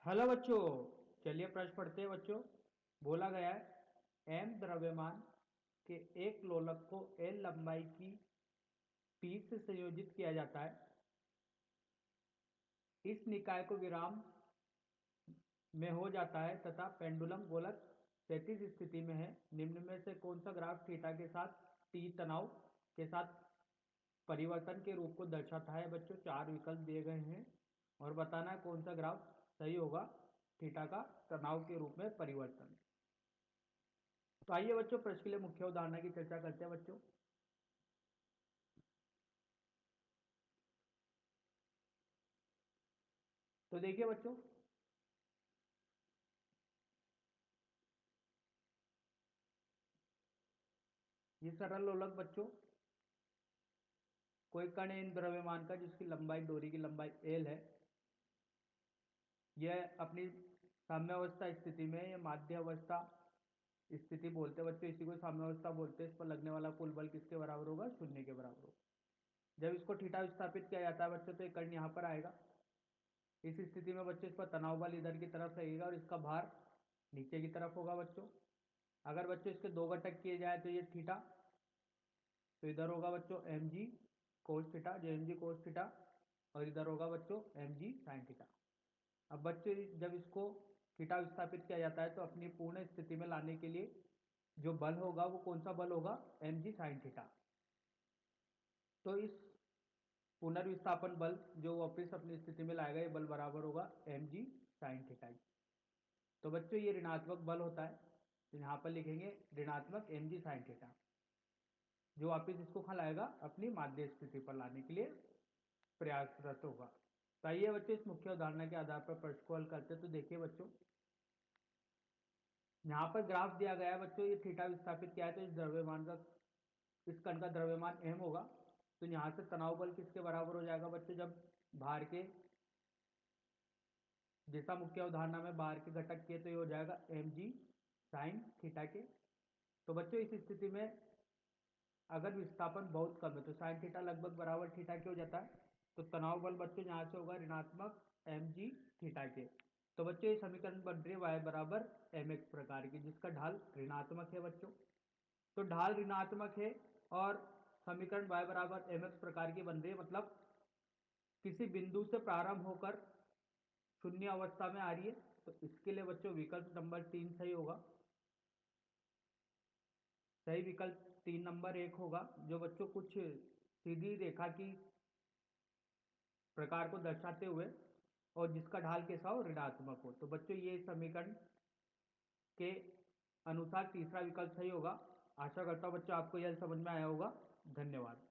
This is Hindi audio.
हेलो बच्चों। चलिए प्रश्न पढ़ते हैं बच्चों। बोला गया है एम द्रव्यमान के एक लोलक को एल लंबाई की पी से संयोजित किया जाता है। इस निकाय को विराम में हो जाता है तथा पेंडुलम गोलक क्षैतिज स्थिति में है। निम्न में से कौन सा ग्राफ थीटा के साथ टी तनाव के साथ परिवर्तन के रूप को दर्शाता है। बच्चों चार विकल्प दिए गए हैं और बताना है कौन सा ग्राफ सही होगा थीटा का तनाव के रूप में परिवर्तन। तो आइए बच्चों प्रश्न के लिए मुख्य उदाहरण की चर्चा करते हैं बच्चों। तो देखिए बच्चों, ये सरल लोलक बच्चों, कोई कण इन द्रव्यमान का जिसकी लंबाई डोरी की लंबाई एल है, यह अपनी साम्यावस्था स्थिति में या माध्य अवस्था स्थिति बोलते हैं बच्चों, इसी को साम्यावस्था बोलते हैं। इस पर लगने वाला कुल बल किसके बराबर होगा? शून्य के बराबर होगा। जब इसको थीटा विस्थापित किया जाता है बच्चों तो एक कण यहाँ पर आएगा। इस स्थिति में बच्चों इस पर तनाव बल इधर की तरफ रहेगा और इसका भार नीचे की तरफ होगा बच्चों। अगर बच्चों इसके दो घटक किए जाए तो ये थीटा, तो इधर होगा बच्चों एम जी कोस थीटा, जो एम जी कोस थीटा, और इधर होगा बच्चों एम जी साइन थीटा। अब बच्चों जब इसको थीटा विस्थापित किया जाता है तो अपनी पूर्ण स्थिति में लाने के लिए जो बल होगा वो कौन सा बल होगा? M G sine theta. तो इस पुनर्विस्थापन बल जो वापिस अपनी स्थिति में लाएगा, ये बल बराबर होगा एम जी साइन थीटा। तो बच्चों ये ऋणात्मक बल होता है, तो यहाँ पर लिखेंगे ऋणात्मक एम जी साइन थीटा, जो वापिस इसको कहाँ लाएगा? अपनी माध्य स्थिति पर लाने के लिए प्रयासरत होगा। तो आइए बच्चों इस मुख्य उदाहरण के आधार पर प्रश्न को हल करते हैं। तो देखिए बच्चों, यहाँ पर ग्राफ दिया गया है बच्चों, ये थीटा विस्थापित किया है तो इस द्रव्यमान का, इस कण का द्रव्यमान m होगा। तो यहाँ से तनाव बल किसके बराबर हो जाएगा बच्चों? जब भार के, जैसा मुख्य उदाहरण में भार के घटक के, तो ये हो जाएगा एम जी साइन थीटा के। तो बच्चों इस स्थिति में अगर विस्थापन बहुत कम है तो साइन थीटा लगभग बराबर थीटा के हो जाता है। तो तनाव बल बच्चों यहाँ से होगा ऋणात्मक एम जी थीटा के। तो बच्चों ये समीकरण बन रही है y बराबर एम एक्स प्रकार की, जिसका ढाल ऋणात्मक है बच्चों। तो ढाल ऋणात्मक है और समीकरण y बराबर एम एक्स प्रकार की बन रही है, मतलब किसी बिंदु से प्रारंभ होकर शून्य अवस्था में आ रही है। तो इसके लिए बच्चों विकल्प नंबर 3 सही होगा। सही विकल्प 3 नंबर 1 होगा, जो बच्चों कुछ सीधी रेखा की प्रकार को दर्शाते हुए और जिसका ढाल कैसा हो? ऋणात्मक हो। तो बच्चों ये समीकरण के अनुसार तीसरा विकल्प सही होगा। आशा करता हूँ बच्चों आपको यह समझ में आया होगा। धन्यवाद।